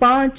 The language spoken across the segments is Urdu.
5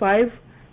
5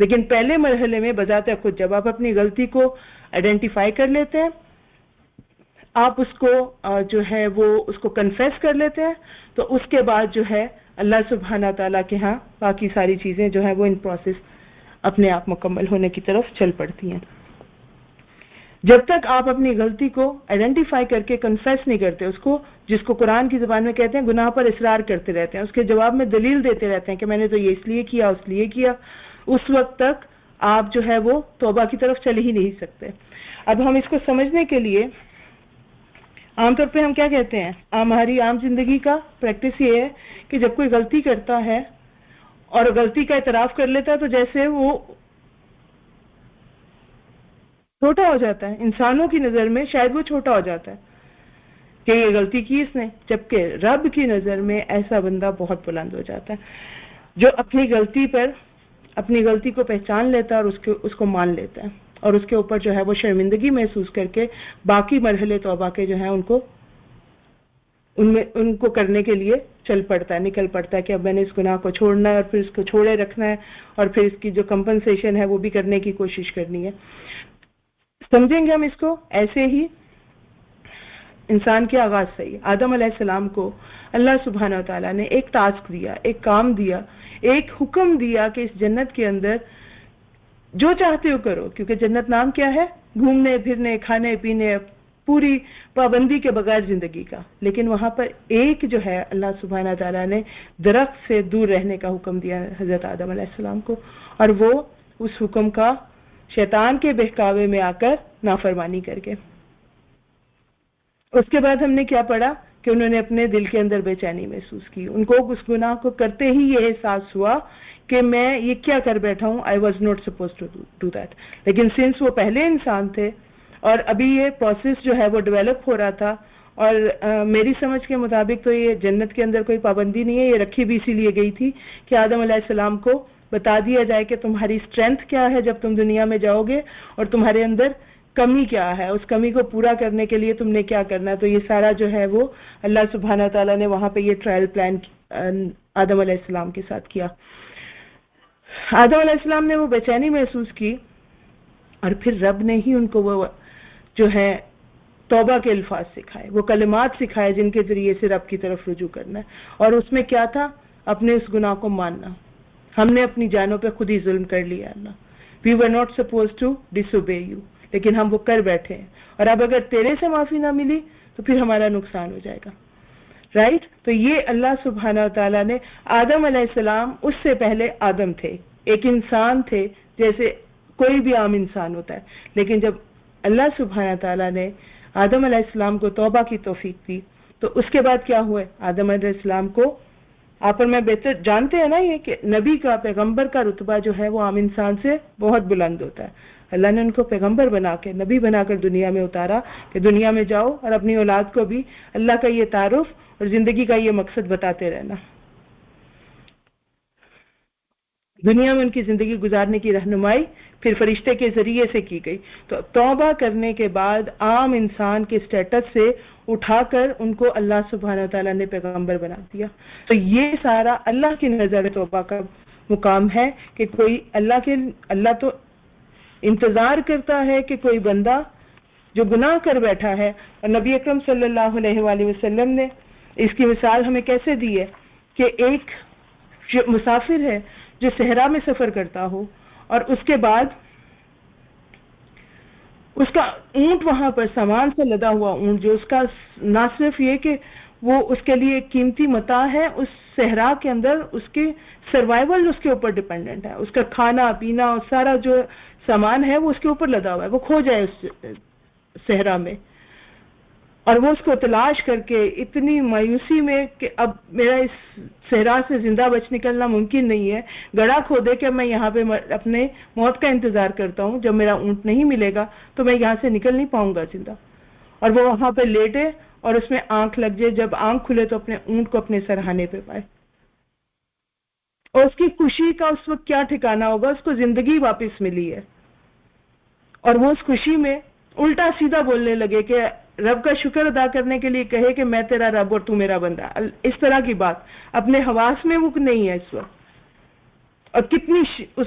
لیکن پہلے مرحلے میں بذات خود جب آپ اپنی غلطی کو آئیڈینٹیفائی کر لیتے ہیں، آپ اس کو جو ہے وہ اس کو کنفیس کر لیتے ہیں، تو اس کے بعد جو ہے اللہ سبحانہ تعالیٰ کے ہاں باقی ساری چیزیں جو ہے وہ ان پروسیس اپنے آپ مکمل ہونے کی طرف چل پڑتی ہیں۔ جب تک آپ اپنی غلطی کو آئیڈینٹیفائی کر کے کنفیس نہیں کرتے، اس کو جس کو قرآن کی زبان میں کہتے ہیں گناہ پر اصرار کرتے رہتے ہیں، اس کے جواب میں دلیل دیتے رہتے ہیں کہ میں نے تو یہ اس لیے کیا، اس لیے کیا، اس وقت تک آپ جو ہے وہ توبہ کی طرف چل ہی نہیں سکتے۔ اب ہم اس کو سمجھنے کے لیے عام طور پہ ہم کیا کہتے ہیں، ہماری عام زندگی کا پریکٹس یہ ہے کہ جب کوئی غلطی کرتا ہے اور غلطی کا اعتراف کر لیتا ہے تو جیسے وہ چھوٹا ہو جاتا ہے، انسانوں کی نظر میں شاید وہ چھوٹا ہو جاتا ہے کہ یہ غلطی کی اس نے، جبکہ رب کی نظر میں ایسا بندہ بہت بلند ہو جاتا ہے جو اپنی غلطی کو پہچان لیتا ہے اور اس کو مان لیتا ہے، اور اس کے اوپر جو ہے وہ شرمندگی محسوس کر کے باقی مرحلے توبہ کے جو ہیں ان کو کرنے کے لیے چل پڑتا ہے، نکل پڑتا ہے کہ اب میں نے اس گناہ کو چھوڑنا ہے اور پھر اس کو چھوڑے رکھنا ہے، اور پھر اس کی جو کمپنسیشن ہے وہ بھی کرنے کی کوشش کرنی ہے۔ سمجھیں گے ہم اس کو ایسے ہی انسان کے آغاز سے ہی آدم علیہ السلام کو اللہ سبحانہ و تعالیٰ نے ایک ٹاسک دیا، ایک کام دیا، ایک حکم دیا کہ اس جنت کے اندر جو چاہتے ہو کرو، کیونکہ جنت نام کیا ہے؟ گھومنے پھرنے، کھانے پینے، پوری پابندی کے بغیر زندگی کا، لیکن وہاں پر ایک جو ہے اللہ سبحانہ تعالیٰ نے درخت سے دور رہنے کا حکم دیا حضرت آدم علیہ السلام کو، اور وہ اس حکم کا شیطان کے بہکاوے میں آ کر نافرمانی کر کے، اس کے بعد ہم نے کیا پڑھا کہ انہوں نے اپنے دل کے اندر بے چینی محسوس کی، ان کو اس گناہ کو کرتے ہی یہ احساس ہوا کہ میں یہ کیا کر بیٹھا ہوں، I was not supposed to do that، لیکن سنس وہ پہلے انسان تھے اور ابھی یہ پروسیس جو ہے وہ ڈیولپ ہو رہا تھا، اور میری سمجھ کے مطابق تو یہ جنت کے اندر کوئی پابندی نہیں ہے، یہ رکھی بھی اسی لیے گئی تھی کہ آدم علیہ السلام کو بتا دیا جائے کہ تمہاری اسٹرینتھ کیا ہے جب تم دنیا میں جاؤ گے، اور تمہارے اندر کمی کیا ہے، اس کمی کو پورا کرنے کے لیے تم نے کیا کرنا ہے۔ تو یہ سارا جو ہے وہ اللہ سبحانہ تعالیٰ نے وہاں پہ یہ ٹرائل پلان آدم علیہ السلام کے ساتھ کیا۔ آدم علیہ السلام نے وہ بے چینی محسوس کی، اور پھر رب نے ہی ان کو وہ جو ہے توبہ کے الفاظ سکھائے، وہ کلمات سکھائے جن کے ذریعے سے رب کی طرف رجوع کرنا ہے، اور اس میں کیا تھا؟ اپنے اس گناہ کو ماننا۔ ہم نے اپنی جانوں پہ خود ہی ظلم کر لیا اللہ، we were not supposed to disobey you، لیکن ہم وہ کر بیٹھے ہیں، اور اب اگر تیرے سے معافی نہ ملی تو پھر ہمارا نقصان ہو جائے گا، رائٹ؟ تو یہ اللہ سبحانہ تعالیٰ نے آدم علیہ السلام اس سے پہلے آدم تھے، ایک انسان تھے جیسے کوئی بھی عام انسان ہوتا ہے، لیکن جب اللہ سبحانہ تعالیٰ نے آدم علیہ السلام کو توبہ کی توفیق دی تو اس کے بعد کیا ہوا؟ آدم علیہ السلام کو آپ اور میں بہتر جانتے ہیں نا یہ کہ نبی کا، پیغمبر کا رتبہ جو ہے وہ عام انسان سے بہت بلند ہوتا ہے۔ اللہ نے ان کو پیغمبر بنا کے، نبی بنا کر دنیا میں اتارا کہ دنیا میں جاؤ اور اپنی اولاد کو بھی اللہ کا یہ تعارف اور زندگی کا یہ مقصد بتاتے رہنا، دنیا میں ان کی زندگی گزارنے کی رہنمائی پھر فرشتے کے ذریعے سے کی گئی۔ تو توبہ کرنے کے بعد عام انسان کے سٹیٹس سے اٹھا کر ان کو اللہ سبحانہ تعالیٰ نے پیغمبر بنا دیا۔ تو یہ سارا اللہ کی نظر توبہ کا مقام ہے کہ کوئی اللہ تو انتظار کرتا ہے کہ کوئی بندہ جو گناہ کر بیٹھا ہے، اور نبی اکرم صلی اللہ علیہ وآلہ وسلم نے اس کی مثال ہمیں کیسے دی ہے کہ ایک مسافر ہے جو صحرا میں سفر کرتا ہو، اور اس کے بعد اس کا اونٹ وہاں پر سامان سے لدا ہوا اونٹ، جو اس کا نہ صرف یہ کہ وہ اس کے لیے ایک قیمتی متاع ہے، اس صحرا کے اندر اس کی سروائیول اس کے اوپر ڈیپینڈنٹ ہے، اس کا کھانا پینا اور سارا جو سامان ہے وہ اس کے اوپر لدا ہوا ہے، وہ کھو جائے اس صحرا میں، اور وہ اس کو تلاش کر کے اتنی مایوسی میں کہ اب میرا اس صحرا سے زندہ بچ نکلنا ممکن نہیں ہے، گڑھا کھودے کہ میں یہاں پہ اپنے موت کا انتظار کرتا ہوں، جب میرا اونٹ نہیں ملے گا تو میں یہاں سے نکل نہیں پاؤں گا زندہ، اور وہ وہاں پہ لیٹے اور اس میں آنکھ لگ جائے، جب آنکھ کھلے تو اپنے اونٹ کو اپنے سرہانے پہ پائے، اور اس کی خوشی کا اس وقت کیا ٹھکانہ ہوگا، اس کو زندگی واپس ملی ہے، اور وہ اس خوشی میں الٹا سیدھا بولنے لگے کہ رب کا شکر ادا کرنے کے لیے کہے کہ میں تیرا رب اور تو میرا بندہ، اس طرح کی بات اپنے حواس میں وہ نہیں ہے اس وقت، اور کتنی اس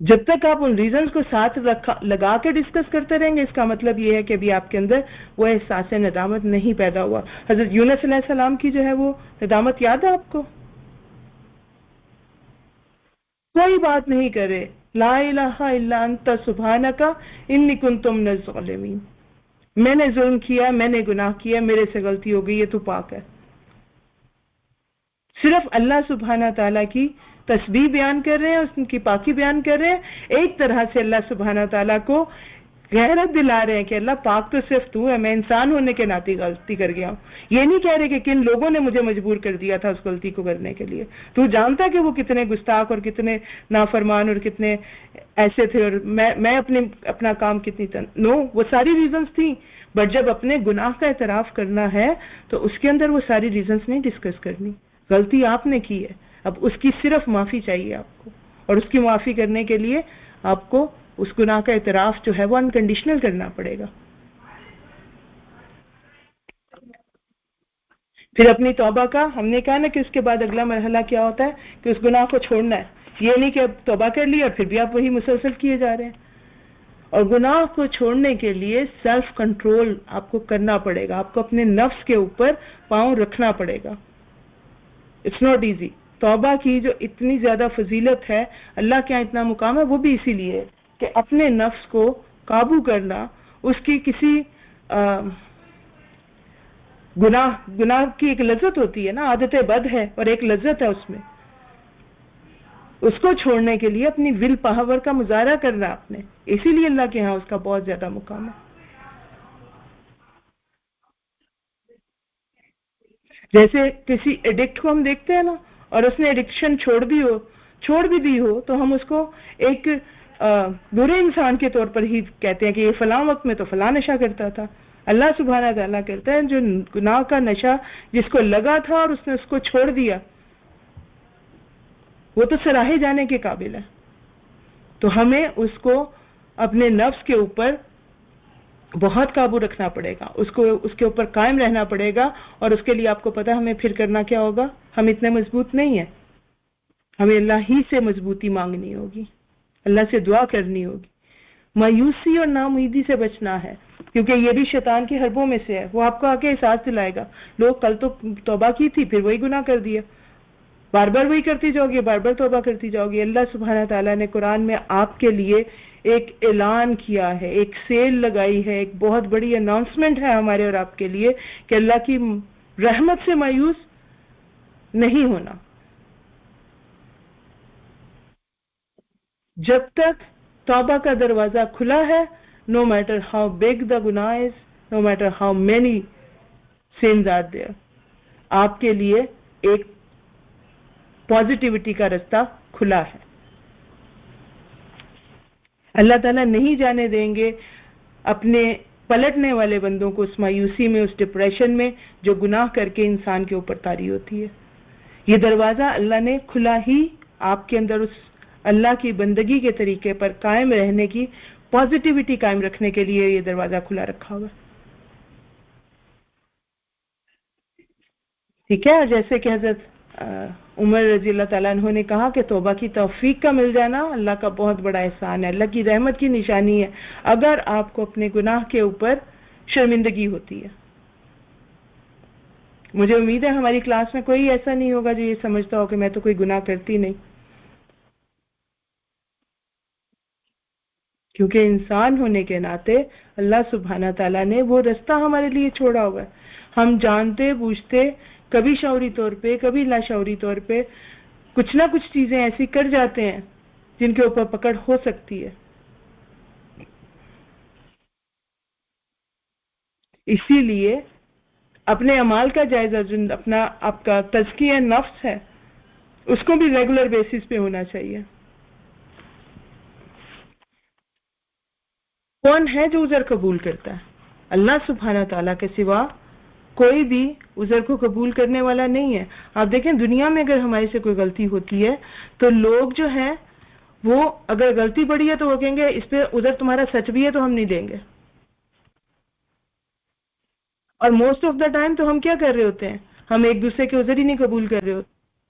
جب تک آپ ان ریزنز کو ساتھ لگا کے ڈسکس کرتے رہیں گے، اس کا مطلب یہ ہے کہ ابھی آپ کے اندر وہ احساس ندامت نہیں پیدا ہوا۔ حضرت یونس علیہ السلام کی جو ہے وہ ندامت یاد ہے آپ کو؟ کوئی بات نہیں کرے، لا الہ الا انت سبحانک انی کنت من الظالمین، میں نے ظلم کیا، میں نے گناہ کیا، میرے سے غلطی ہو گئی، یہ تو پاک ہے۔ صرف اللہ سبحانہ تعالیٰ کی تسبیح بیان کر رہے ہیں، اس کی پاکی بیان کر رہے ہیں، ایک طرح سے اللہ سبحانہ تعالیٰ کو غیرت دلا رہے ہیں کہ اللہ پاک تو صرف تو ہے، میں انسان ہونے کے ناطے غلطی کر گیا ہوں۔ یہ نہیں کہہ رہے کہ کن لوگوں نے مجھے مجبور کر دیا تھا اس غلطی کو کرنے کے لیے، تو جانتا کہ وہ کتنے گستاخ اور کتنے نافرمان اور کتنے ایسے تھے، اور میں اپنا کام کتنی نو وہ ساری ریزنز تھیں، بٹ جب اپنے گناہ کا اعتراف کرنا ہے تو اس کے اندر وہ ساری ریزنز نہیں ڈسکس کرنی۔ غلطی آپ نے کی ہے، اب اس کی صرف معافی چاہیے آپ کو، اور اس کی معافی کرنے کے لیے آپ کو اس گناہ کا اعتراف جو ہے وہ انکنڈیشنل کرنا پڑے گا۔ پھر اپنی توبہ کا ہم نے کہا نا کہ اس کے بعد اگلا مرحلہ کیا ہوتا ہے کہ اس گناہ کو چھوڑنا ہے، یہ نہیں کہ اب توبہ کر لی اور پھر بھی آپ وہی مسلسل کیے جا رہے ہیں۔ اور گناہ کو چھوڑنے کے لیے سیلف کنٹرول آپ کو کرنا پڑے گا، آپ کو اپنے نفس کے اوپر پاؤں رکھنا پڑے گا۔ It's not easy. توبہ کی جو اتنی زیادہ فضیلت ہے، اللہ کے یہاں اتنا مقام ہے، وہ بھی اسی لیے ہے کہ اپنے نفس کو قابو کرنا، اس کی کسی گناہ کی ایک لذت ہوتی ہے نا، عادت بد ہے اور ایک لذت ہے اس میں، اس کو چھوڑنے کے لیے اپنی ول پاور کا مظاہرہ کرنا آپ نے، اسی لیے اللہ کے ہاں اس کا بہت زیادہ مقام ہے۔ جیسے کسی ایڈکٹ کو ہم دیکھتے ہیں نا، اور اس نے ایڈکشن چھوڑ بھی دی ہو تو ہم اس کو ایک برے انسان کے طور پر ہی کہتے ہیں کہ یہ فلاں وقت میں تو فلاں نشہ کرتا تھا۔ اللہ سبحانہ تعالیٰ کہتا ہے جو گناہ کا نشہ جس کو لگا تھا اور اس نے اس کو چھوڑ دیا، وہ تو سراہے جانے کے قابل ہے۔ تو ہمیں اس کو اپنے نفس کے اوپر بہت قابو رکھنا پڑے گا، اس کے اوپر قائم رہنا پڑے گا، اور اس کے لیے آپ کو پتا ہمیں پھر کرنا کیا ہوگا؟ ہم اتنے مضبوط نہیں ہیں، ہمیں اللہ ہی سے مضبوطی مانگنی ہوگی، اللہ سے دعا کرنی ہوگی، مایوسی اور ناامیدی سے بچنا ہے، کیونکہ یہ بھی شیطان کے حربوں میں سے ہے۔ وہ آپ کو آ کے احساس دلائے گا، لوگ کل تو توبہ کی تھی پھر وہی گناہ کر دیا، بار بار وہی کرتی جاؤ گی، بار بار توبہ کرتی جاؤ گی۔ اللہ سبحانہ تعالیٰ نے قرآن میں آپ کے لیے ایک اعلان کیا ہے، ایک سیل لگائی ہے، ایک بہت بڑی اناؤنسمنٹ ہے ہمارے اور آپ کے لیے کہ اللہ کی رحمت سے مایوس نہیں ہونا۔ جب تک توبہ کا دروازہ کھلا ہے، no matter how big the گناہ is, no matter how many sins are there، آپ کے لیے ایک پازیٹیوٹی کا رستہ کھلا ہے۔ اللہ تعالیٰ نہیں جانے دیں گے اپنے پلٹنے والے بندوں کو اس مایوسی میں، اس ڈپریشن میں جو گناہ کر کے انسان کے اوپر طاری ہوتی ہے۔ یہ دروازہ اللہ نے کھلا ہی آپ کے اندر اس اللہ کی بندگی کے طریقے پر قائم رہنے کی پازیٹیوٹی قائم رکھنے کے لیے یہ دروازہ کھلا رکھا ہوا۔ ٹھیک ہے، جیسے کہ حضرت عمر رضی اللہ تعالیٰ عنہ نے کہا کہ توبہ کی توفیق کا مل جانا اللہ کا بہت بڑا احسان ہے، اللہ کی رحمت کی نشانی ہے اگر آپ کو اپنے گناہ کے اوپر شرمندگی ہوتی ہے۔ مجھے امید ہے ہماری کلاس میں کوئی ایسا نہیں ہوگا جو یہ سمجھتا ہو کہ میں تو کوئی گناہ کرتی نہیں، کیونکہ انسان ہونے کے ناطے اللہ سبحانہ تعالیٰ نے وہ رستہ ہمارے لیے چھوڑا ہوا ہے۔ ہم جانتے بوجھتے کبھی شعوری طور پہ کبھی لاشعوری طور پہ کچھ نہ کچھ چیزیں ایسی کر جاتے ہیں جن کے اوپر پکڑ ہو سکتی ہے۔ اسی لیے اپنے اعمال کا جائزہ جو اپنا آپ کا تزکیہ نفس ہے اس کو بھی ریگولر بیسس پہ ہونا چاہیے۔ کون ہے جو عذر قبول کرتا ہے؟ اللہ سبحانہ تعالیٰ کے سوا کوئی بھی عذر کو قبول کرنے والا نہیں ہے۔ آپ دیکھیں دنیا میں اگر ہمارے سے کوئی غلطی ہوتی ہے تو لوگ جو ہیں وہ اگر غلطی بڑی ہے تو وہ کہیں گے اس پہ عذر تمہارا سچ بھی ہے تو ہم نہیں دیں گے، اور موسٹ آف دا ٹائم تو ہم کیا کر رہے ہوتے ہیں؟ ہم ایک دوسرے کے عذر ہی نہیں قبول کر رہے ہوتے،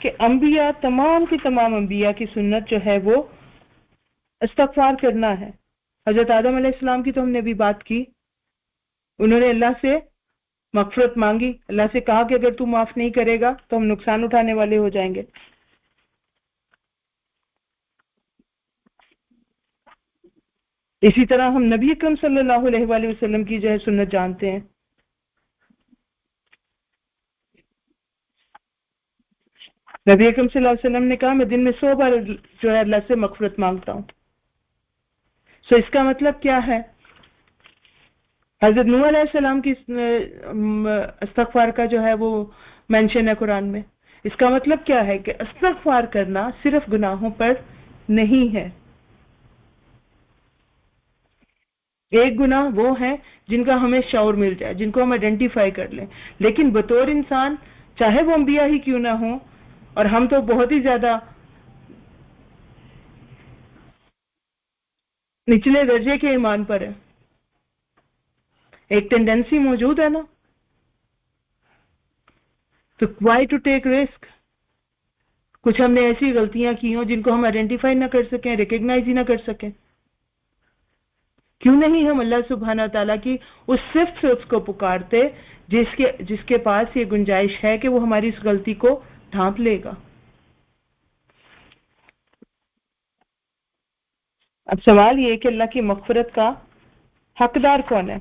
کہ انبیاء تمام کی تمام انبیاء کی سنت جو ہے وہ استغفار کرنا ہے. حضرت آدم علیہ السلام کی تو ہم نے بھی بات کی، انہوں نے اللہ سے مغفرت مانگی، اللہ سے کہا کہ اگر تو معاف نہیں کرے گا تو ہم نقصان اٹھانے والے ہو جائیں گے. اسی طرح ہم نبی اکرم صلی اللہ علیہ وآلہ وسلم کی جو ہے سنت جانتے ہیں. نبی اکرم صلی اللہ علیہ وسلم نے کہا میں دن میں 100 بار جو ہے اللہ سے مغفرت مانگتا ہوں. سو اس کا مطلب کیا ہے؟ حضرت نوح علیہ السلام کی استغفار کا جو ہے وہ مینشن ہے قرآن میں. اس کا مطلب کیا ہے کہ استغفار کرنا صرف گناہوں پر نہیں ہے. ایک گناہ وہ ہیں جن کا ہمیں شعور مل جائے، جن کو ہم آئیڈینٹیفائی کر لیں، لیکن بطور انسان چاہے وہ انبیاء ہی کیوں نہ ہوں، اور ہم تو بہت ہی زیادہ نچلے درجے کے ایمان پر ہے، ایک ٹینڈنسی موجود ہے نا، تو وائی ٹو ٹیک رسک. کچھ ہم نے ایسی غلطیاں کی ہوں جن کو ہم آئیڈینٹیفائی نہ کر سکیں، ریکگنائز ہی نہ کر سکیں. کیوں نہیں ہم اللہ سبحانہ تعالیٰ کی اس صفت سے اس کو پکارتے جس کے پاس یہ گنجائش ہے کہ وہ ہماری اس غلطی کو ڈھانپ لے گا. اب سوال یہ کہ اللہ کی مغفرت کا حقدار کون ہے؟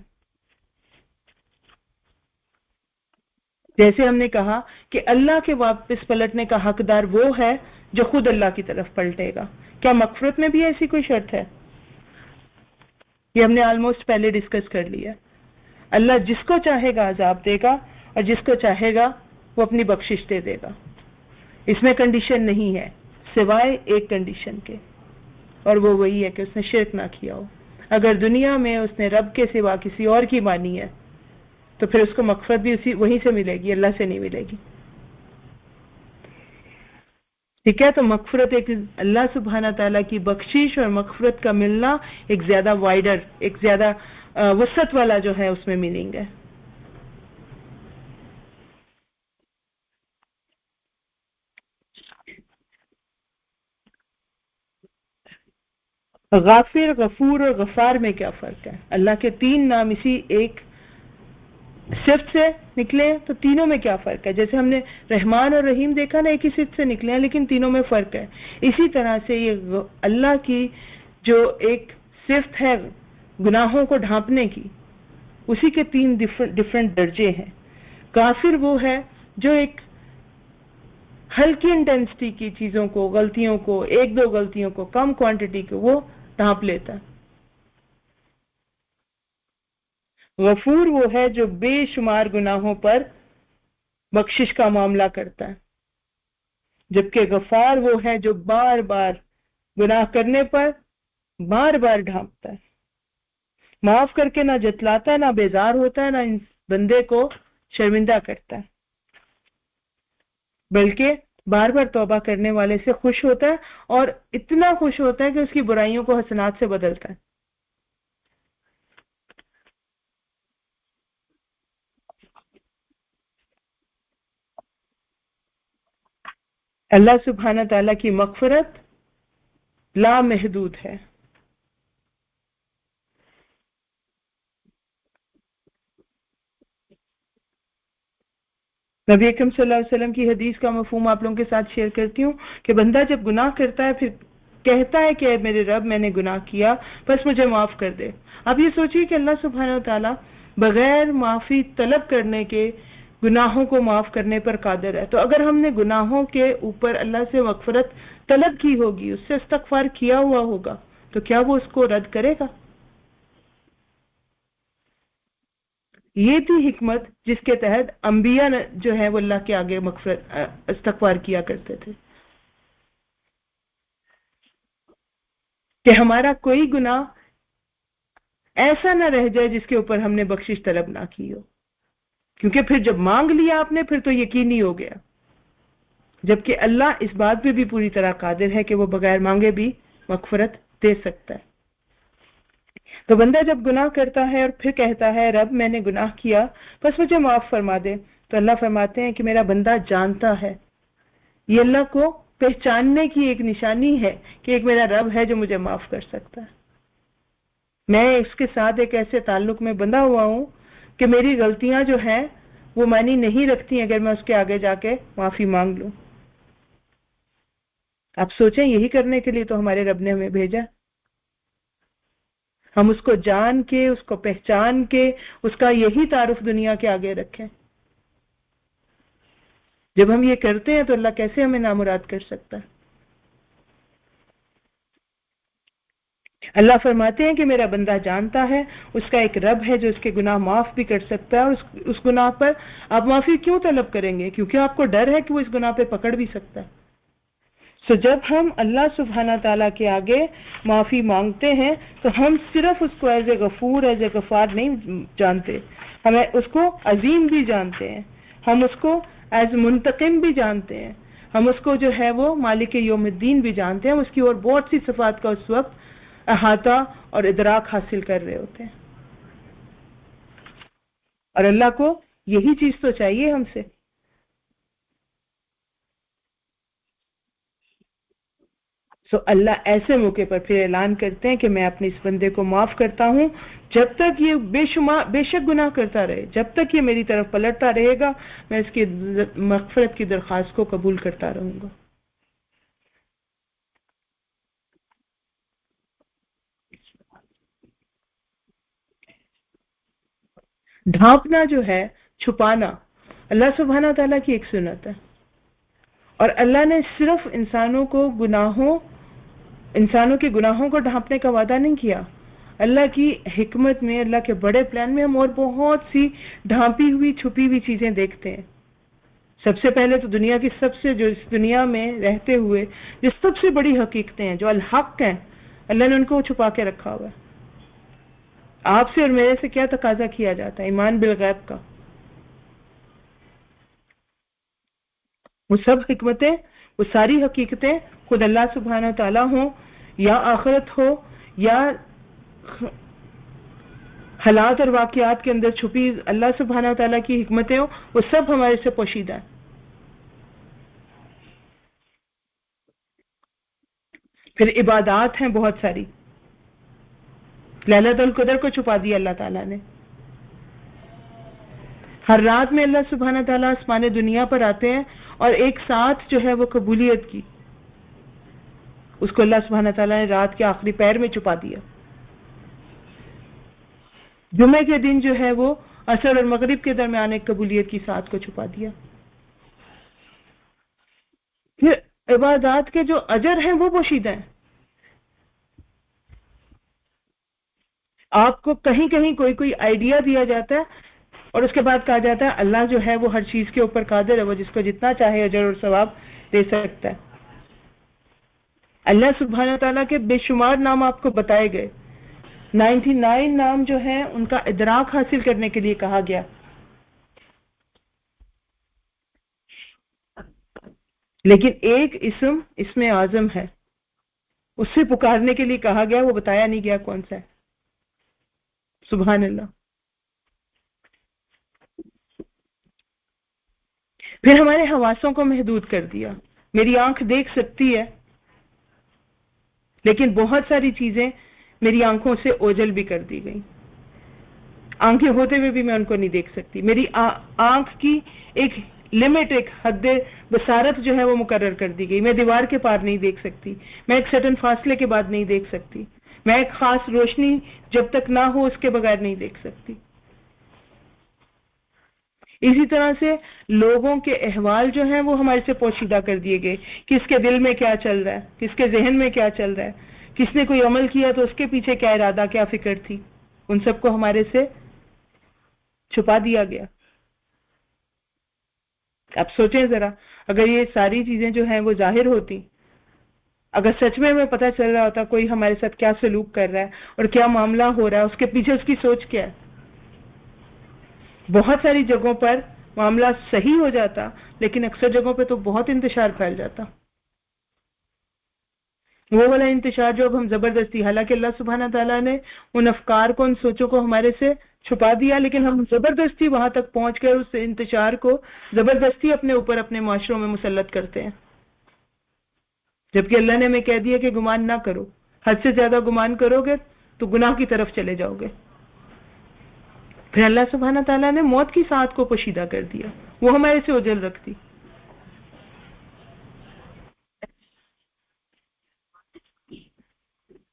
جیسے ہم نے کہا کہ اللہ کے واپس پلٹنے کا حقدار وہ ہے جو خود اللہ کی طرف پلٹے گا. کیا مغفرت میں بھی ایسی کوئی شرط ہے؟ یہ ہم نے آلموسٹ پہلے ڈسکس کر لیا. اللہ جس کو چاہے گا عذاب دے گا اور جس کو چاہے گا وہ اپنی بخشش دے دے گا. اس میں کنڈیشن نہیں ہے سوائے ایک کنڈیشن کے، اور وہ وہی ہے کہ اس نے شرک نہ کیا ہو. اگر دنیا میں اس نے رب کے سوا کسی اور کی مانی ہے تو پھر اس کو مغفرت بھی وہیں سے ملے گی، اللہ سے نہیں ملے گی. ٹھیک ہے، تو مغفرت ایک اللہ سبحانہ تعالیٰ کی بخشش اور مغفرت کا ملنا ایک زیادہ وائڈر، ایک زیادہ وسعت والا جو ہے اس میں میننگ ہے. غافر، غفور اور غفار میں کیا فرق ہے؟ اللہ کے تین نام اسی ایک صفت سے نکلے ہیں، تو تینوں میں کیا فرق ہے؟ جیسے ہم نے رحمان اور رحیم دیکھا نا، ایک ہی صفت سے نکلے ہیں لیکن تینوں میں فرق ہے. اسی طرح سے یہ اللہ کی جو ایک صفت ہے گناہوں کو ڈھانپنے کی، اسی کے تین ڈفرنٹ درجے ہیں. غافر وہ ہے جو ایک ہلکی انٹینسٹی کی چیزوں کو، غلطیوں کو، ایک دو غلطیوں کو، کم کوانٹٹی کو وہ ڈھانپ لیتا ہے. غفور وہ ہے جو بے شمار گناہوں پر بخشش کا معاملہ کرتا ہے، جبکہ غفار وہ ہے جو بار بار گناہ کرنے پر بار بار ڈھانپتا ہے، معاف کر کے نہ جتلاتا ہے، نہ بیزار ہوتا ہے، نہ اس بندے کو شرمندہ کرتا ہے، بلکہ بار بار توبہ کرنے والے سے خوش ہوتا ہے، اور اتنا خوش ہوتا ہے کہ اس کی برائیوں کو حسنات سے بدلتا ہے. اللہ سبحانہ تعالیٰ کی مغفرت لامحدود ہے. نبی اکرم صلی اللہ علیہ وسلم کی حدیث کا مفہوم آپ لوگوں کے ساتھ شیئر کرتی ہوں کہ بندہ جب گناہ کرتا ہے پھر کہتا ہے کہ میرے رب میں نے گناہ کیا، بس مجھے معاف کر دے. اب یہ سوچیے کہ اللہ سبحانہ تعالیٰ بغیر معافی طلب کرنے کے گناہوں کو معاف کرنے پر قادر ہے. تو اگر ہم نے گناہوں کے اوپر اللہ سے مغفرت طلب کی ہوگی، اس سے استغفار کیا ہوا ہوگا، تو کیا وہ اس کو رد کرے گا؟ یہ تھی حکمت جس کے تحت انبیاء جو ہے وہ اللہ کے آگے مغفرت استغفار کیا کرتے تھے، کہ ہمارا کوئی گناہ ایسا نہ رہ جائے جس کے اوپر ہم نے بخشش طلب نہ کی ہو، کیونکہ پھر جب مانگ لیا آپ نے پھر تو یقینی ہو گیا، جبکہ اللہ اس بات پہ بھی پوری طرح قادر ہے کہ وہ بغیر مانگے بھی مغفرت دے سکتا ہے. تو بندہ جب گناہ کرتا ہے اور پھر کہتا ہے رب میں نے گناہ کیا بس مجھے معاف فرما دے، تو اللہ فرماتے ہیں کہ میرا بندہ جانتا ہے یہ اللہ کو پہچاننے کی ایک نشانی ہے کہ ایک میرا رب ہے جو مجھے معاف کر سکتا ہے. میں اس کے ساتھ ایک ایسے تعلق میں بندھا ہوا ہوں کہ میری غلطیاں جو ہیں وہ معنی نہیں رکھتی اگر میں اس کے آگے جا کے معافی مانگ لوں. آپ سوچیں یہی کرنے کے لیے تو ہمارے رب نے ہمیں بھیجا. ہم اس کو جان کے، اس کو پہچان کے، اس کا یہی تعارف دنیا کے آگے رکھیں. جب ہم یہ کرتے ہیں تو اللہ کیسے ہمیں نامراد کر سکتا ہے؟ اللہ فرماتے ہیں کہ میرا بندہ جانتا ہے اس کا ایک رب ہے جو اس کے گناہ معاف بھی کر سکتا ہے، اور اس گناہ پر آپ معافی کیوں طلب کریں گے؟ کیونکہ آپ کو ڈر ہے کہ وہ اس گناہ پہ پکڑ بھی سکتا ہے. سو جب ہم اللہ سبحانہ تعالیٰ کے آگے معافی مانگتے ہیں تو ہم صرف اس کو ایز اے غفور، ایز اے غفار نہیں جانتے، ہمیں اس کو عظیم بھی جانتے ہیں، ہم اس کو ایز منتقم بھی جانتے ہیں، ہم اس کو جو ہے وہ مالک یوم الدین بھی جانتے ہیں. اس کی اور بہت سی صفات کا اس وقت احاطہ اور ادراک حاصل کر رہے ہوتے ہیں. اور اللہ کو یہی چیز تو چاہیے ہم سے. تو اللہ ایسے موقع پر پھر اعلان کرتے ہیں کہ میں اپنے اس بندے کو معاف کرتا ہوں جب تک یہ بے شک گناہ کرتا رہے، جب تک یہ میری طرف پلٹتا رہے گا میں اس کی مغفرت کی درخواست کو قبول کرتا رہوں گا. ڈھانپنا جو ہے، چھپانا، اللہ سبحانہ تعالیٰ کی ایک سنت ہے. اور اللہ نے صرف انسانوں کے گناہوں کو ڈھانپنے کا وعدہ نہیں کیا. اللہ کی حکمت میں، اللہ کے بڑے پلان میں ہم اور بہت سی ڈھانپی ہوئی چھپی ہوئی چیزیں دیکھتے ہیں. سب سے پہلے تو دنیا کی جو اس دنیا میں رہتے ہوئے جو سب سے بڑی حقیقتیں ہیں، جو الحق ہیں، اللہ نے ان کو چھپا کے رکھا ہوا ہے. آپ سے اور میرے سے کیا تقاضا کیا جاتا ہے؟ ایمان بالغیب کا. وہ سب حکمتیں، وہ ساری حقیقتیں خود اللہ سبحانہ تعالیٰ ہوں یا آخرت ہو یا حالات اور واقعات کے اندر چھپی اللہ سبحانہ تعالیٰ کی حکمتیں ہوں، وہ سب ہمارے سے پوشیدہ ہیں. پھر عبادات ہیں بہت ساری. لیلۃ القدر کو چھپا دیا اللہ تعالیٰ نے. ہر رات میں اللہ سبحانہ تعالیٰ آسمان دنیا پر آتے ہیں اور ایک ساتھ جو ہے وہ قبولیت کی، اس کو اللہ سبحانہ تعالیٰ نے رات کے آخری پہر میں چھپا دیا. جمعے کے دن جو ہے وہ عصر اور مغرب کے درمیان ایک قبولیت کی ساتھ کو چھپا دیا. پھر عبادات کے جو اجر ہیں وہ پوشیدہ ہیں. آپ کو کہیں کہیں کوئی آئیڈیا دیا جاتا ہے اور اس کے بعد کہا جاتا ہے اللہ جو ہے وہ ہر چیز کے اوپر قادر ہے، وہ جس کو جتنا چاہے اجر اور ثواب دے سکتا ہے. اللہ سبحانہ تعالیٰ کے بے شمار نام آپ کو بتائے گئے. 99 نام جو ہیں ان کا ادراک حاصل کرنے کے لیے کہا گیا. لیکن ایک اسم اعظم ہے، اس سے پکارنے کے لیے کہا گیا، وہ بتایا نہیں گیا کون سا ہے. سبحان اللہ. پھر ہمارے حواسوں کو محدود کر دیا. میری آنکھ دیکھ سکتی ہے لیکن بہت ساری چیزیں میری آنکھوں سے اوجھل بھی کر دی گئی. آنکھیں ہوتے ہوئے بھی میں ان کو نہیں دیکھ سکتی. میری آنکھ کی ایک لمٹ، ایک حد بصارت جو ہے وہ مقرر کر دی گئی. میں دیوار کے پار نہیں دیکھ سکتی، میں ایک سرٹن فاصلے کے بعد نہیں دیکھ سکتی، میں ایک خاص روشنی جب تک نہ ہو اس کے بغیر نہیں دیکھ سکتی. اسی طرح سے لوگوں کے احوال جو ہیں وہ ہمارے سے پوشیدہ کر دیے گئے. کس کے دل میں کیا چل رہا ہے، کس کے ذہن میں کیا چل رہا ہے، کس نے کوئی عمل کیا تو اس کے پیچھے کیا ارادہ، کیا فکر تھی، ان سب کو ہمارے سے چھپا دیا گیا. اب سوچیں ذرا، اگر یہ ساری چیزیں جو ہیں وہ ظاہر ہوتی، اگر سچ میں ہمیں پتہ چل رہا ہوتا کوئی ہمارے ساتھ کیا سلوک کر رہا ہے اور کیا معاملہ ہو رہا ہے، اس کے پیچھے اس کی سوچ کیا ہے. بہت ساری جگہوں پر معاملہ صحیح ہو جاتا لیکن اکثر جگہوں پہ تو بہت انتشار پھیل جاتا. وہ والا انتشار جو اب ہم زبردستی، حالانکہ اللہ سبحانہ تعالیٰ نے ان افکار کو، ان سوچوں کو ہمارے سے چھپا دیا، لیکن ہم زبردستی وہاں تک پہنچ کر اس انتشار کو زبردستی اپنے اوپر، اپنے معاشروں میں مسلط کرتے ہیں. جبکہ اللہ نے ہمیں کہہ دیا کہ گمان نہ کرو، حد سے زیادہ گمان کرو گے تو گناہ کی طرف چلے جاؤ گے۔ پھر اللہ سبحانہ تعالیٰ نے موت کی ساعت کو پوشیدہ کر دیا، وہ ہمارے سے اوجھل رکھتی۔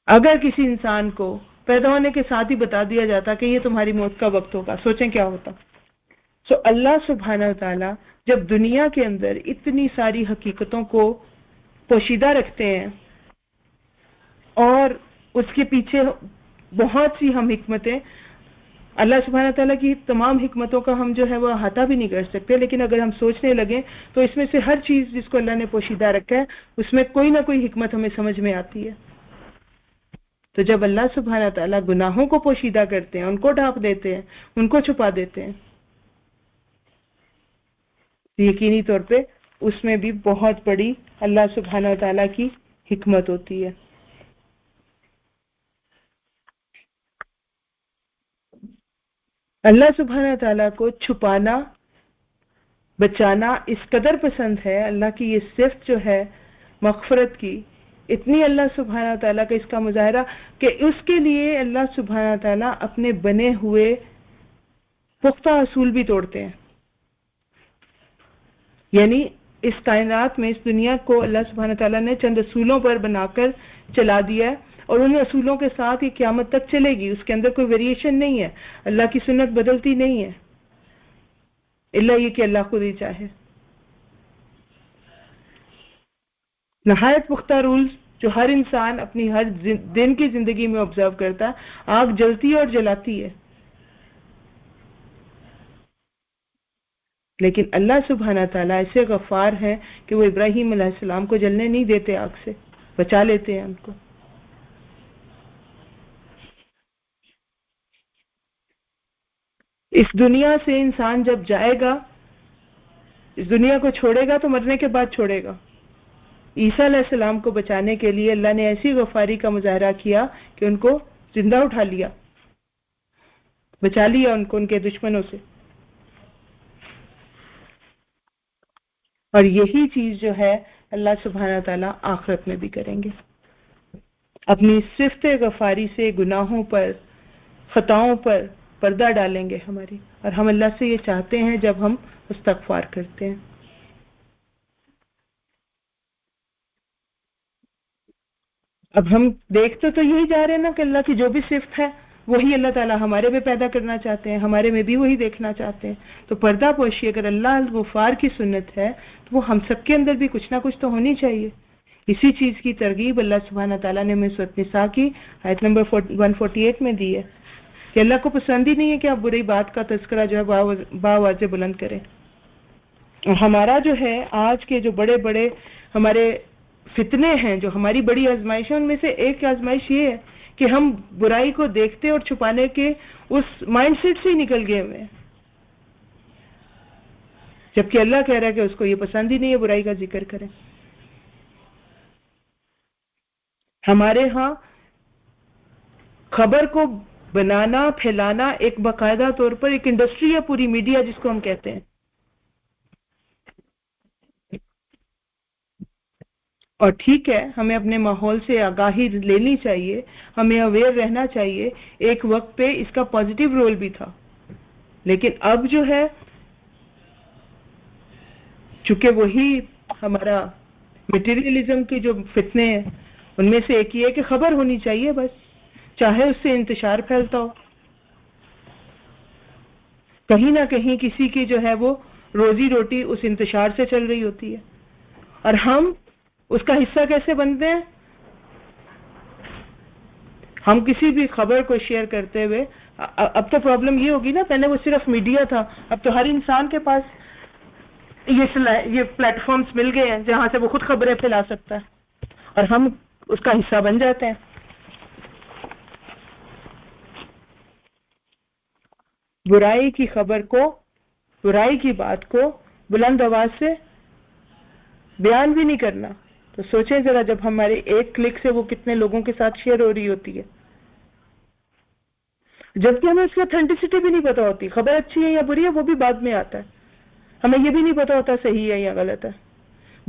اگر کسی انسان کو پیدا ہونے کے ساتھ ہی بتا دیا جاتا کہ یہ تمہاری موت کا وقت ہوگا، سوچیں کیا ہوتا۔ سو اللہ سبحانہ تعالیٰ جب دنیا کے اندر اتنی ساری حقیقتوں کو پوشیدہ رکھتے ہیں اور اس کے پیچھے بہت سی ہم حکمتیں، اللہ سبحانہ تعالیٰ کی تمام حکمتوں کا ہم جو ہے وہ احاطہ بھی نہیں کر سکتے، لیکن اگر ہم سوچنے لگیں تو اس میں سے ہر چیز جس کو اللہ نے پوشیدہ رکھا ہے اس میں کوئی نہ کوئی حکمت ہمیں سمجھ میں آتی ہے۔ تو جب اللہ سبحانہ تعالیٰ گناہوں کو پوشیدہ کرتے ہیں، ان کو ڈھانپ دیتے ہیں، ان کو چھپا دیتے ہیں، یقینی طور پہ اس میں بھی بہت بڑی اللہ سبحانہ تعالیٰ کی حکمت ہوتی ہے۔ اللہ سبحانہ تعالیٰ کو چھپانا، بچانا اس قدر پسند ہے، اللہ کی یہ صفت جو ہے مغفرت کی، اتنی اللہ سبحانہ تعالیٰ کا اس کا مظاہرہ کہ اس کے لیے اللہ سبحانہ تعالیٰ اپنے بنے ہوئے پختہ اصول بھی توڑتے ہیں۔ یعنی اس کائنات میں، اس دنیا کو اللہ سبحانہ تعالیٰ نے چند اصولوں پر بنا کر چلا دیا ہے، اور ان اصولوں کے ساتھ یہ قیامت تک چلے گی، اس کے اندر کوئی ویریشن نہیں ہے، اللہ کی سنت بدلتی نہیں ہے، الا یہ کہ اللہ خود ہی چاہے۔ نہایت پختہ رولز جو ہر انسان اپنی ہر دن کی زندگی میں آبزرو کرتا ہے۔ آگ جلتی ہے اور جلاتی ہے، لیکن اللہ سبحانہ تعالیٰ ایسے غفار ہیں کہ وہ ابراہیم علیہ السلام کو جلنے نہیں دیتے، آگ سے بچا لیتے ہیں ان کو۔ اس دنیا سے انسان جب جائے گا، اس دنیا کو چھوڑے گا تو مرنے کے بعد چھوڑے گا۔ عیسیٰ علیہ السلام کو بچانے کے لیے اللہ نے ایسی غفاری کا مظاہرہ کیا کہ ان کو زندہ اٹھا لیا، بچا لیا ان کو ان کے دشمنوں سے۔ اور یہی چیز جو ہے اللہ سبحانہ تعالیٰ آخرت میں بھی کریں گے، اپنی صفت غفاری سے گناہوں پر، خطاؤں پر پردہ ڈالیں گے ہماری، اور ہم اللہ سے یہ چاہتے ہیں جب ہم استغفار کرتے ہیں۔ اب ہم دیکھتے تو یہی جا رہے ہیں نا کہ اللہ کی جو بھی صفت ہے وہی اللہ تعالیٰ ہمارے میں پیدا کرنا چاہتے ہیں، ہمارے میں بھی وہی دیکھنا چاہتے ہیں۔ تو پردہ پوشی اگر اللہ غفار کی سنت ہے تو وہ ہم سب کے اندر بھی کچھ نہ کچھ تو ہونی چاہیے۔ اسی چیز کی ترغیب اللہ سبحانہ تعالیٰ نے ہمیں سورۃ نساء کی آیت نمبر 148 میں دی ہے کہ اللہ کو پسند ہی نہیں ہے کہ آپ بری بات کا تذکرہ جو ہے باواضح بلند کریں۔ اور ہمارا جو ہے آج کے جو بڑے بڑے ہمارے فتنے ہیں، جو ہماری بڑی آزمائش ہے، ان میں سے ایک آزمائش یہ ہے کہ ہم برائی کو دیکھتے اور چھپانے کے اس مائنڈ سیٹ سے ہی نکل گئے ہوئے ہیں، جبکہ اللہ کہہ رہا ہے کہ اس کو یہ پسند ہی نہیں ہے برائی کا ذکر کریں۔ ہمارے ہاں خبر کو بنانا، پھیلانا ایک باقاعدہ طور پر ایک انڈسٹری ہے، پوری میڈیا جس کو ہم کہتے ہیں۔ اور ٹھیک ہے، ہمیں اپنے ماحول سے آگاہی لینی چاہیے، ہمیں اویئر رہنا چاہیے۔ ایک وقت پہ اس کا پازیٹیو رول بھی تھا، لیکن اب جو ہے چونکہ وہی ہمارا میٹیریلزم کے جو فتنے ہیں ان میں سے ایک یہ ہے کہ خبر ہونی چاہیے، بس چاہے اس سے انتشار پھیلتا ہو، کہیں نہ کہیں کسی کی جو ہے وہ روزی روٹی اس انتشار سے چل رہی ہوتی ہے، اور ہم اس کا حصہ کیسے بنتے ہیں؟ ہم کسی بھی خبر کو شیئر کرتے ہوئے، اب تو پرابلم یہ ہوگی نا، پہلے وہ صرف میڈیا تھا، اب تو ہر انسان کے پاس یہ پلیٹ فارمز مل گئے ہیں جہاں سے وہ خود خبریں پھیلا سکتا ہے، اور ہم اس کا حصہ بن جاتے ہیں۔ برائی کی خبر کو، برائی کی بات کو بلند آواز سے بیان بھی نہیں کرنا، تو سوچیں ذرا جب ہمارے ایک کلک سے وہ کتنے لوگوں کے ساتھ شیئر ہو رہی ہوتی ہے، جبکہ ہمیں اس کی اتھینٹسٹی بھی نہیں پتا ہوتی، خبر اچھی ہے یا بری ہے وہ بھی بعد میں آتا ہے، ہمیں یہ بھی نہیں پتا ہوتا صحیح ہے یا غلط ہے،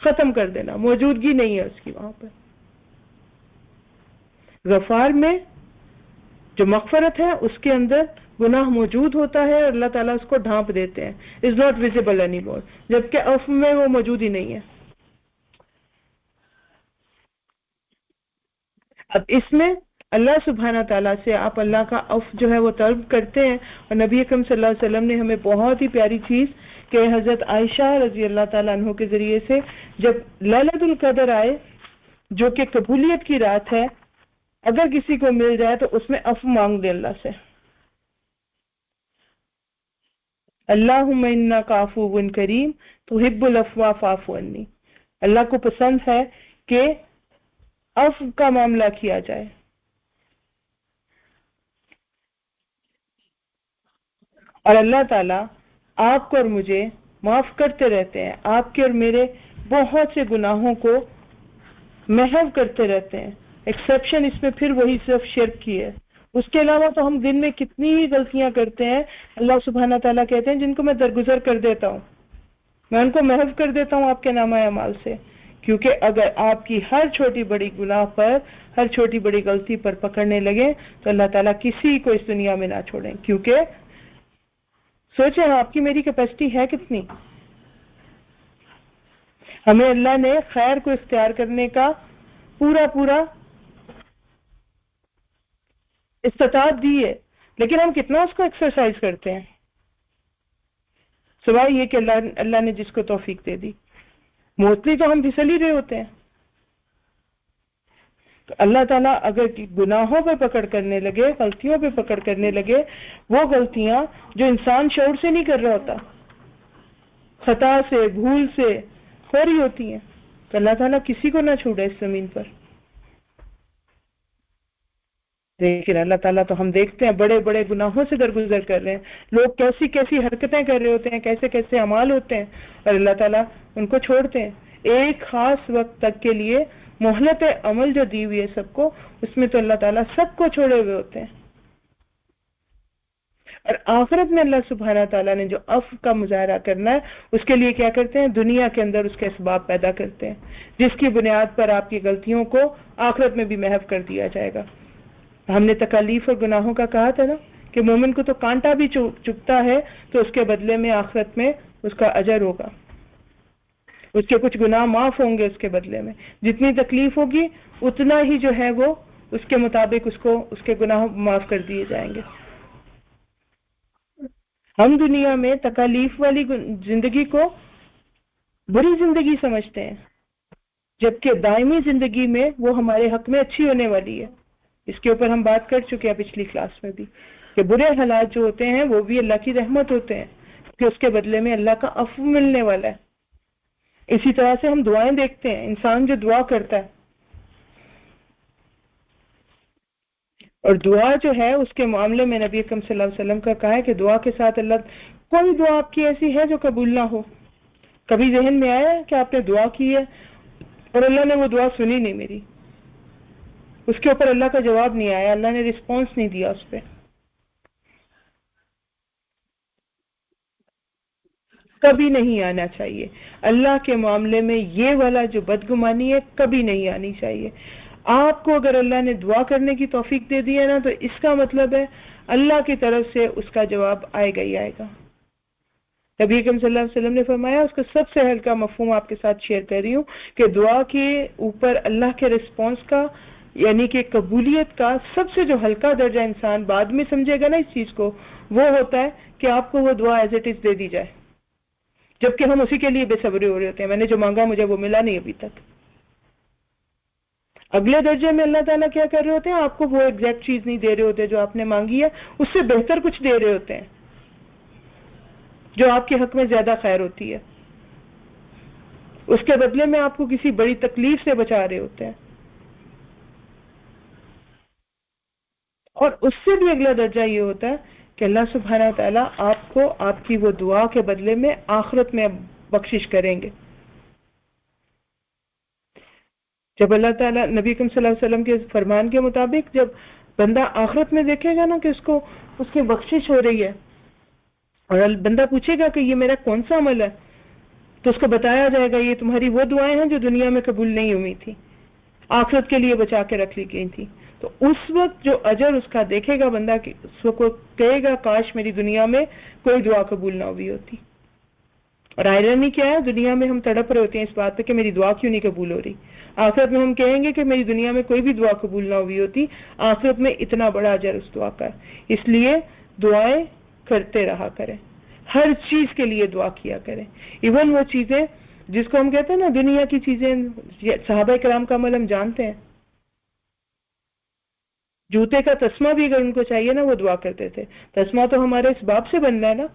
ختم کر دینا، موجودگی نہیں ہے اس کی وہاں پر۔ غفار میں جو مغفرت ہے اس کے اندر گناہ موجود ہوتا ہے اور اللہ تعالیٰ اس کو ڈھانپ دیتے ہیں، is not visible any more, جبکہ عفو میں وہ موجود ہی نہیں ہے۔ اب اس میں اللہ سبحانہ تعالیٰ سے آپ اللہ کا عفو جو ہے وہ طلب کرتے ہیں، اور نبی اکرم صلی اللہ علیہ وسلم نے ہمیں بہت ہی پیاری چیز کہ حضرت عائشہ رضی اللہ تعالیٰ عنہ کے ذریعے سے جب لیلۃ القدر آئے جو کہ قبولیت کی رات ہے، اگر کسی کو مل جائے تو اس میں عفو مانگ دے اللہ سے، اللہم انک عفو کریم تحب العفو فاعف عنی۔ اللہ کو پسند ہے کہ عفو کا معاملہ کیا جائے، اور اللہ تعالیٰ آپ کو اور مجھے معاف کرتے رہتے ہیں، آپ کے اور میرے بہت سے گناہوں کو محو کرتے رہتے ہیں۔ ایکسیپشن اس میں پھر وہی صرف شرک کی ہے، اس کے علاوہ تو ہم دن میں کتنی ہی غلطیاں کرتے ہیں، اللہ سبحانہ تعالیٰ کہتے ہیں جن کو میں درگزر کر دیتا ہوں، میں ان کو محو کر دیتا ہوں آپ کے نامہ اعمال سے، کیونکہ اگر آپ کی ہر چھوٹی بڑی گناہ پر، ہر چھوٹی بڑی غلطی پر پکڑنے لگے تو اللہ تعالیٰ کسی کو اس دنیا میں نہ چھوڑیں، کیونکہ سوچیں آپ کی میری کیپیسٹی ہے کتنی۔ ہمیں اللہ نے خیر کو اختیار کرنے کا پورا استطاعت دی ہے، لیکن ہم کتنا اس کو ایکسرسائز کرتے ہیں، سوائے یہ کہ اللہ نے جس کو توفیق دے دی، موسٹلی تو ہم پھسل ہی رہے ہوتے ہیں۔ تو اللہ تعالیٰ اگر گناہوں پہ پکڑ کرنے لگے، غلطیوں پہ پکڑ کرنے لگے، وہ غلطیاں جو انسان شعور سے نہیں کر رہا ہوتا، خطا سے، بھول سے ہو رہی ہوتی ہیں، تو اللہ تعالیٰ کسی کو نہ چھوڑے اس زمین پر۔ لیکن اللہ تعالیٰ تو ہم دیکھتے ہیں بڑے بڑے گناہوں سے درگزر کر رہے ہیں، لوگ کیسی کیسی حرکتیں کر رہے ہوتے ہیں، کیسے کیسے اعمال ہوتے ہیں، اور اللہ تعالیٰ ان کو چھوڑتے ہیں ایک خاص وقت تک کے لیے۔ مہلت عمل جو دی ہوئی ہے سب کو، اس میں تو اللہ تعالیٰ سب کو چھوڑے ہوئے ہوتے ہیں، اور آخرت میں اللہ سبحانہ تعالیٰ نے جو عفو کا مظاہرہ کرنا ہے اس کے لیے کیا کرتے ہیں، دنیا کے اندر اس کے اسباب پیدا کرتے ہیں، جس کی بنیاد پر آپ کی غلطیوں کو آخرت میں بھی محو کر دیا جائے گا۔ ہم نے تکالیف اور گناہوں کا کہا تھا نا کہ مومن کو تو کانٹا بھی چبھتا ہے تو اس کے بدلے میں آخرت میں اس کا اجر ہوگا، اس کے کچھ گناہ معاف ہوں گے، اس کے بدلے میں جتنی تکلیف ہوگی اتنا ہی جو ہے وہ اس کے مطابق اس کے گناہ معاف کر دیے جائیں گے۔ ہم دنیا میں تکالیف والی زندگی کو بری زندگی سمجھتے ہیں، جبکہ دائمی زندگی میں وہ ہمارے حق میں اچھی ہونے والی ہے۔ اس کے اوپر ہم بات کر چکے ہیں پچھلی کلاس میں بھی کہ برے حالات جو ہوتے ہیں وہ بھی اللہ کی رحمت ہوتے ہیں، کہ اس کے بدلے میں اللہ کا عفو ملنے والا ہے۔ اسی طرح سے ہم دعائیں دیکھتے ہیں، انسان جو دعا کرتا ہے اور دعا جو ہے اس کے معاملے میں نبی اکرم صلی اللہ علیہ وسلم کا کہا ہے کہ دعا کے ساتھ اللہ، کوئی دعا آپ کی ایسی ہے جو قبول نہ ہو؟ کبھی ذہن میں آیا کہ آپ نے دعا کی ہے اور اللہ نے وہ دعا سنی نہیں میری، اس کے اوپر اللہ کا جواب نہیں آیا، اللہ نے رسپانس نہیں دیا اس پہ؟ کبھی نہیں آنا چاہیے اللہ کے معاملے میں، یہ والا جو بدگمانی ہے کبھی نہیں آنی چاہیے۔ آپ کو اگر اللہ نے دعا کرنے کی توفیق دے دی ہے نا، تو اس کا مطلب ہے اللہ کی طرف سے اس کا جواب آئے گا ہی آئے گا۔ نبی اکرم صلی اللہ علیہ وسلم نے فرمایا، اس کا سب سے ہلکا مفہوم آپ کے ساتھ شیئر کر رہی ہوں کہ دعا کے اوپر اللہ کے رسپانس کا، یعنی کہ قبولیت کا سب سے جو ہلکا درجہ انسان بعد میں سمجھے گا نا اس چیز کو، وہ ہوتا ہے کہ آپ کو وہ دعا ایز اٹ از دے دی جائے، جبکہ ہم اسی کے لیے بے صبری ہو رہے ہوتے ہیں، میں نے جو مانگا مجھے وہ ملا نہیں ابھی تک۔ اگلے درجے میں اللہ تعالیٰ کیا کر رہے ہوتے ہیں، آپ کو وہ ایگزیکٹ چیز نہیں دے رہے ہوتے جو آپ نے مانگی ہے، اس سے بہتر کچھ دے رہے ہوتے ہیں جو آپ کے حق میں زیادہ خیر ہوتی ہے، اس کے بدلے میں آپ کو کسی بڑی تکلیف سے بچا رہے ہوتے ہیں۔ اور اس سے بھی اگلا درجہ یہ ہوتا ہے کہ اللہ سبحانہ تعالیٰ آپ کو آپ کی وہ دعا کے بدلے میں آخرت میں بخشش کریں گے۔ جب اللہ تعالیٰ نبی اکرم صلی اللہ علیہ وسلم کے فرمان کے مطابق جب بندہ آخرت میں دیکھے گا نا کہ اس کی بخشش ہو رہی ہے، اور بندہ پوچھے گا کہ یہ میرا کون سا عمل ہے، تو اس کو بتایا جائے گا یہ تمہاری وہ دعائیں ہیں جو دنیا میں قبول نہیں ہوئی تھی، آخرت کے لیے بچا کے رکھ لی گئی تھی. تو اس وقت جو اجر اس کا دیکھے گا بندہ، اس کو کہے گا کاش میری دنیا میں کوئی دعا قبول نہ ہوئی ہوتی. اور آئرنی کیا ہے، دنیا میں ہم تڑپ رہے ہوتے ہیں اس بات پہ کہ میری دعا کیوں نہیں قبول ہو رہی. آخرت میں ہم کہیں گے کہ میری دنیا میں کوئی بھی دعا قبول نہ ہوئی ہوتی، آخرت میں اتنا بڑا اجر اس دعا کا ہے. اس لیے دعائیں کرتے رہا کریں، ہر چیز کے لیے دعا کیا کریں. ایون وہ چیزیں جس کو ہم کہتے ہیں نا دنیا کی چیزیں، صحابہ کرام کا عمل ہم جانتے ہیں. جوتے کا تسمہ بھی اگر ان کو چاہیے نا وہ دعا کرتے تھے. تسمہ تو ہمارے اسباب سے بننا ہے نا،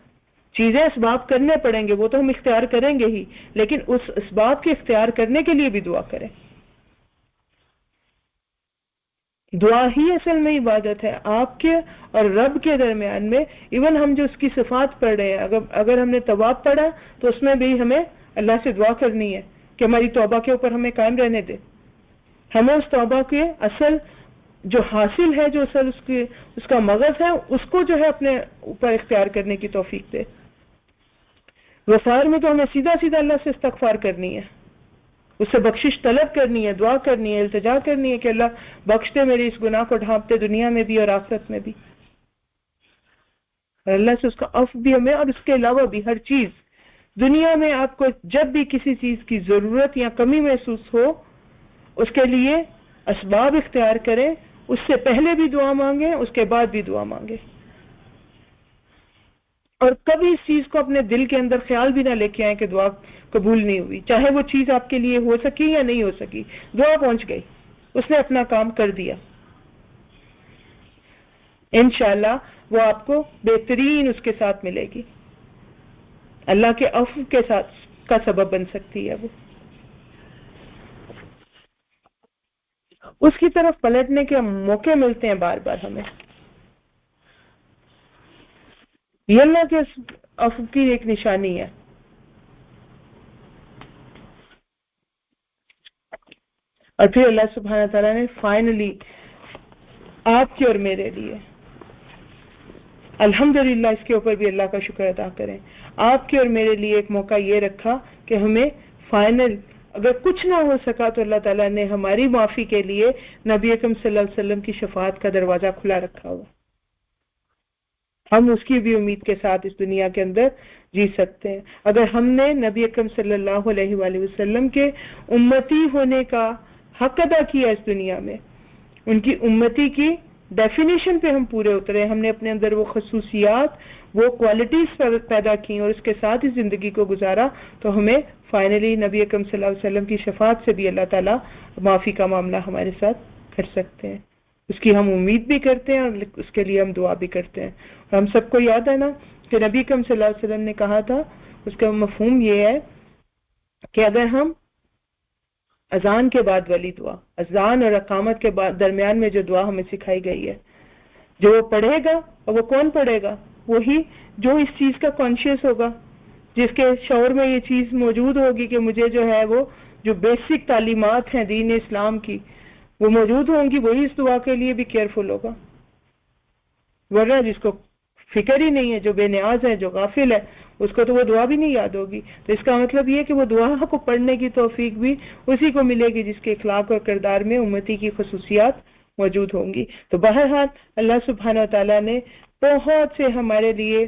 چیزیں اسباب کرنے پڑیں گے، وہ تو ہم اختیار کریں گے ہی، لیکن اس اسباب کے اختیار کرنے کے لیے بھی دعا کریں. دعا ہی اصل میں عبادت ہے آپ کے اور رب کے درمیان میں. ایون ہم جو اس کی صفات پڑھ رہے ہیں، اگر ہم نے تواب پڑھا تو اس میں بھی ہمیں اللہ سے دعا کرنی ہے کہ ہماری توبہ کے اوپر ہمیں قائم رہنے دے. ہمیں اس توبہ کے اصل جو حاصل ہے، جو اصل اس کا مغز ہے، اس کو جو ہے اپنے اوپر اختیار کرنے کی توفیق دے. غفار میں تو ہمیں سیدھا سیدھا اللہ سے استغفار کرنی ہے، اس سے بخشش طلب کرنی ہے، دعا کرنی ہے، التجا کرنی ہے کہ اللہ بخش دے میرے اس گناہ کو ڈھانپتے دنیا میں بھی اور آخرت میں بھی. اور اللہ سے اس کا عفو بھی ہمیں، اور اس کے علاوہ بھی ہر چیز دنیا میں آپ کو جب بھی کسی چیز کی ضرورت یا کمی محسوس ہو، اس کے لیے اسباب اختیار کریں. اس سے پہلے بھی دعا مانگیں، اس کے بعد بھی دعا مانگیں. اور کبھی اس چیز کو اپنے دل کے اندر خیال بھی نہ لے کے آئیں کہ دعا قبول نہیں ہوئی. چاہے وہ چیز آپ کے لیے ہو سکی یا نہیں ہو سکی، دعا پہنچ گئی، اس نے اپنا کام کر دیا. انشاءاللہ وہ آپ کو بہترین اس کے ساتھ ملے گی، اللہ کے عفو کے ساتھ کا سبب بن سکتی ہے. وہ اس کی طرف پلٹنے کے موقع ملتے ہیں بار بار ہمیں. یہ اللہ کے عفو کی ایک نشانی ہے. اور پھر اللہ سبحانہ تعالیٰ نے فائنلی آپ کے اور میرے لیے، الحمدللہ اس کے اوپر بھی اللہ کا شکر ادا کریں، آپ کے اور میرے لیے ایک موقع یہ رکھا کہ ہمیں فائنل، اگر کچھ نہ ہو سکا تو اللہ تعالیٰ نے ہماری معافی کے لیے نبی اکرم صلی اللہ علیہ وسلم کی شفاعت کا دروازہ کھلا رکھا ہوا. ہم اس کی بھی امید کے ساتھ اس دنیا کے اندر جی سکتے ہیں. اگر ہم نے نبی اکرم صلی اللہ علیہ وآلہ وسلم کے امتی ہونے کا حق ادا کیا اس دنیا میں، ان کی امتی کی ڈیفینیشن پہ ہم پورے اترے، ہم نے اپنے اندر وہ خصوصیات، وہ کوالٹیز پیدا کی اور اس کے ساتھ ہی زندگی کو گزارا، تو ہمیں فائنلی نبی اکرم صلی اللہ علیہ وسلم کی شفاعت سے بھی اللہ تعالیٰ معافی کا معاملہ ہمارے ساتھ کر سکتے ہیں. اس کی ہم امید بھی کرتے ہیں اور اس کے لیے ہم دعا بھی کرتے ہیں. اور ہم سب کو یاد ہے نا کہ نبی اکرم صلی اللہ علیہ وسلم نے کہا تھا، اس کا مفہوم یہ ہے کہ اگر ہم اذان کے بعد والی دعا، اذان اور اقامت کے بعد درمیان میں جو دعا ہمیں سکھائی گئی ہے، جو وہ پڑھے گا، اور وہ کون پڑھے گا؟ وہی جو اس چیز کا کانشیس ہوگا، جس کے شعور میں یہ چیز موجود ہوگی کہ مجھے جو ہے وہ جو بیسک تعلیمات ہیں دین اسلام کی وہ موجود ہوں گی، وہی اس دعا کے لیے بھی کیئرفل ہوگا. ورنہ جس کو فکر ہی نہیں ہے، جو بے نیاز ہے، جو غافل ہے، اس کو تو وہ دعا بھی نہیں یاد ہوگی. تو اس کا مطلب یہ کہ وہ دعا کو پڑھنے کی توفیق بھی اسی کو ملے گی جس کے اخلاق اور کردار میں امتی کی خصوصیات موجود ہوں گی. تو بہرحال اللہ سبحانہ و تعالیٰ نے بہت سے ہمارے لیے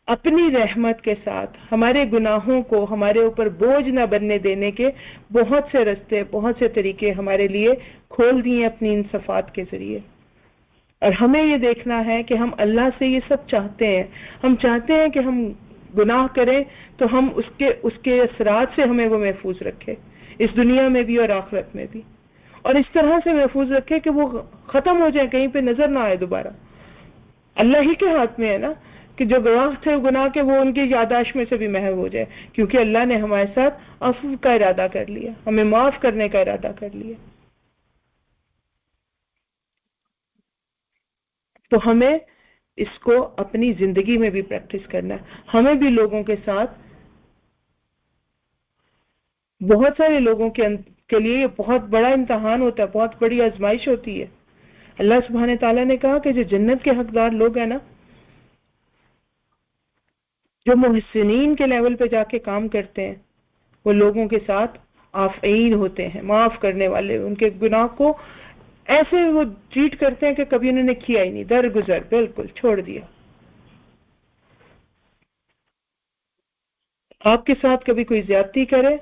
اپنی رحمت کے ساتھ ہمارے گناہوں کو ہمارے اوپر بوجھ نہ بننے دینے کے بہت سے رستے، بہت سے طریقے ہمارے لیے کھول دیے اپنی ان صفات کے ذریعے. اور ہمیں یہ دیکھنا ہے کہ ہم اللہ سے یہ سب چاہتے ہیں. ہم چاہتے ہیں کہ ہم گناہ کریں تو ہم اس کے اثرات سے ہمیں وہ محفوظ رکھے، اس دنیا میں بھی اور آخرت میں بھی، اور اس طرح سے محفوظ رکھے کہ وہ ختم ہو جائے، کہیں پہ نظر نہ آئے دوبارہ. اللہ ہی کے ہاتھ میں ہے نا کہ جو گناہ تھے گناہ کے وہ ان کی یاداشت میں سے بھی محو ہو جائے، کیونکہ اللہ نے ہمارے ساتھ عفو کا ارادہ کر لیا، ہمیں معاف کرنے کا ارادہ کر لیا. تو ہمیں اس کو اپنی زندگی میں بھی پریکٹس کرنا ہے. ہمیں بھی لوگوں کے ساتھ، بہت سارے لوگوں کے لیے یہ بہت بڑا امتحان ہوتا ہے، بہت بڑی آزمائش ہوتی ہے. اللہ سبحانہ تعالیٰ نے کہا کہ جو جنت کے حقدار لوگ ہیں نا، جو محسنین کے لیول پہ جا کے کام کرتے ہیں، وہ لوگوں کے ساتھ عافین ہوتے ہیں، معاف کرنے والے، ان کے گناہ کو ایسے وہ ٹریٹ کرتے ہیں کہ کبھی انہوں نے کیا ہی نہیں، درگزر بالکل چھوڑ دیا۔ آپ کے ساتھ کبھی کوئی زیادتی کرے،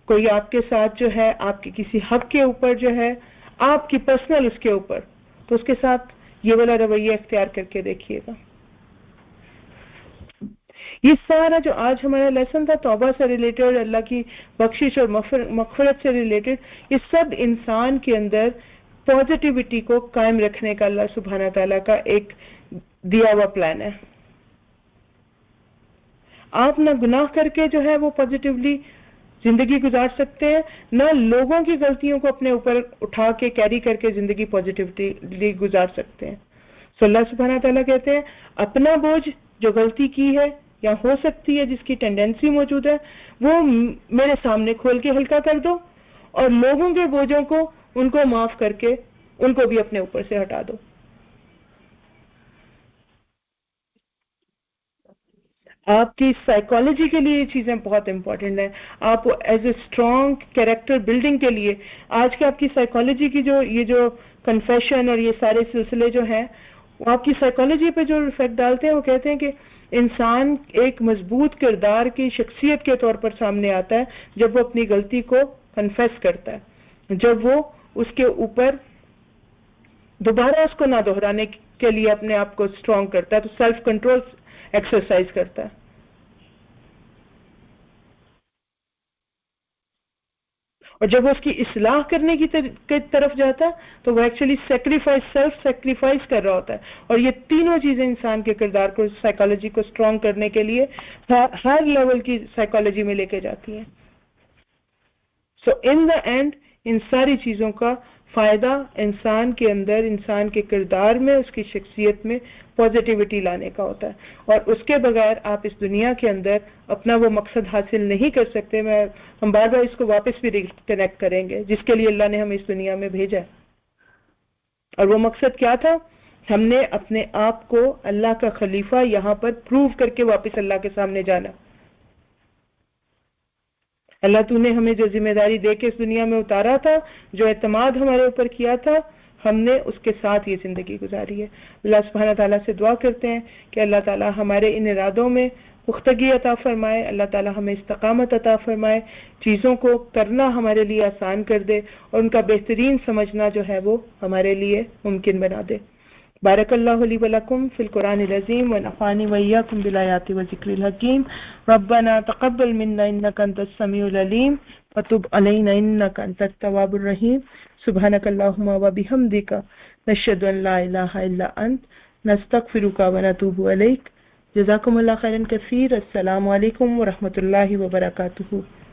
کوئی آپ کے ساتھ جو ہے آپ کے کسی حق کے اوپر جو ہے آپ کی پرسنل اس کے اوپر، تو اس کے ساتھ یہ والا رویہ اختیار کر کے دیکھیے گا۔ یہ سارا جو آج ہمارا لیسن تھا توبہ سے ریلیٹڈ، اللہ کی بخشش اور مغفرت سے ریلیٹڈ، یہ سب انسان کے اندر پازیٹیوٹی کو قائم رکھنے کا اللہ سبحانہ تعالیٰ کا ایک دیا ہوا پلان ہے۔ آپ نہ گناہ کر کے جو ہے وہ پازیٹیولی زندگی گزار سکتے ہیں، نہ لوگوں کی غلطیوں کو اپنے اوپر اٹھا کے کیری کر کے زندگی پازیٹیولی گزار سکتے ہیں۔ سو اللہ سبحانہ تعالیٰ کہتے ہیں اپنا بوجھ جو غلطی کی ہے یا ہو سکتی ہے جس کی ٹینڈنسی موجود ہے وہ میرے سامنے کھول کے ہلکا کر دو، اور لوگوں کے بوجھوں کو ان کو معاف کر کے ان کو بھی اپنے اوپر سے ہٹا دو۔ آپ کی سائیکالوجی کے لیے یہ چیزیں بہت امپورٹنٹ ہیں۔ آپ as a strong character building کے لیے آج کے آپ کی سائیکالوجی کی یہ جو کنفیشن اور یہ سارے سلسلے جو ہیں وہ آپ کی سائیکالوجی پہ جو افیکٹ ڈالتے ہیں، وہ کہتے ہیں کہ انسان ایک مضبوط کردار کی شخصیت کے طور پر سامنے آتا ہے جب وہ اپنی غلطی کو کنفیس کرتا ہے، جب وہ اس کے اوپر دوبارہ اس کو نہ دہرانے کے لیے اپنے آپ کو اسٹرانگ کرتا ہے، تو سیلف کنٹرول ایکسرسائز کرتا ہے۔ اور جب وہ اس کی اصلاح کرنے کی طرف جاتا ہے تو وہ ایکچولی سیلف سیکریفائس کر رہا ہوتا ہے۔ اور یہ تینوں چیزیں انسان کے کردار کو، سائیکالوجی کو اسٹرانگ کرنے کے لیے ہر لیول کی سائیکالوجی میں لے کے جاتی ہیں۔ سو ان دا اینڈ ان ساری چیزوں کا فائدہ انسان کے اندر، انسان کے کردار میں، اس کی شخصیت میں پازیٹیوٹی لانے کا ہوتا ہے، اور اس کے بغیر آپ اس دنیا کے اندر اپنا وہ مقصد حاصل نہیں کر سکتے۔ ہم بار بار اس کو واپس بھی ریکنیکٹ کریں گے جس کے لیے اللہ نے ہمیں اس دنیا میں بھیجا ہے، اور وہ مقصد کیا تھا؟ ہم نے اپنے آپ کو اللہ کا خلیفہ یہاں پر پروو کر کے واپس اللہ کے سامنے جانا۔ اللہ تو نے ہمیں جو ذمہ داری دے کے اس دنیا میں اتارا تھا، جو اعتماد ہمارے اوپر کیا تھا، ہم نے اس کے ساتھ یہ زندگی گزاری ہے۔ اللہ سبحانہ تعالیٰ سے دعا کرتے ہیں کہ اللہ تعالیٰ ہمارے ان ارادوں میں پختگی عطا فرمائے، اللہ تعالیٰ ہمیں استقامت عطا فرمائے، چیزوں کو کرنا ہمارے لیے آسان کر دے، اور ان کا بہترین سمجھنا جو ہے وہ ہمارے لیے ممکن بنا دے۔ بارک اللہ لی ولکم فی القرآن العظیم ونفعنی وإیاکم بالآیات والذکر الحکیم۔ ربنا تقبل منا انک انت السمیع العلیم وتب علینا انک انت التواب الرحیم۔ سبحانک اللہم وبحمدک نشہد ان لا الہ الا انت نستغفرک ونتوب الیک۔ جزاکم اللہ خیرا کثیر۔ السلام علیکم ورحمۃ اللہ وبرکاتہ۔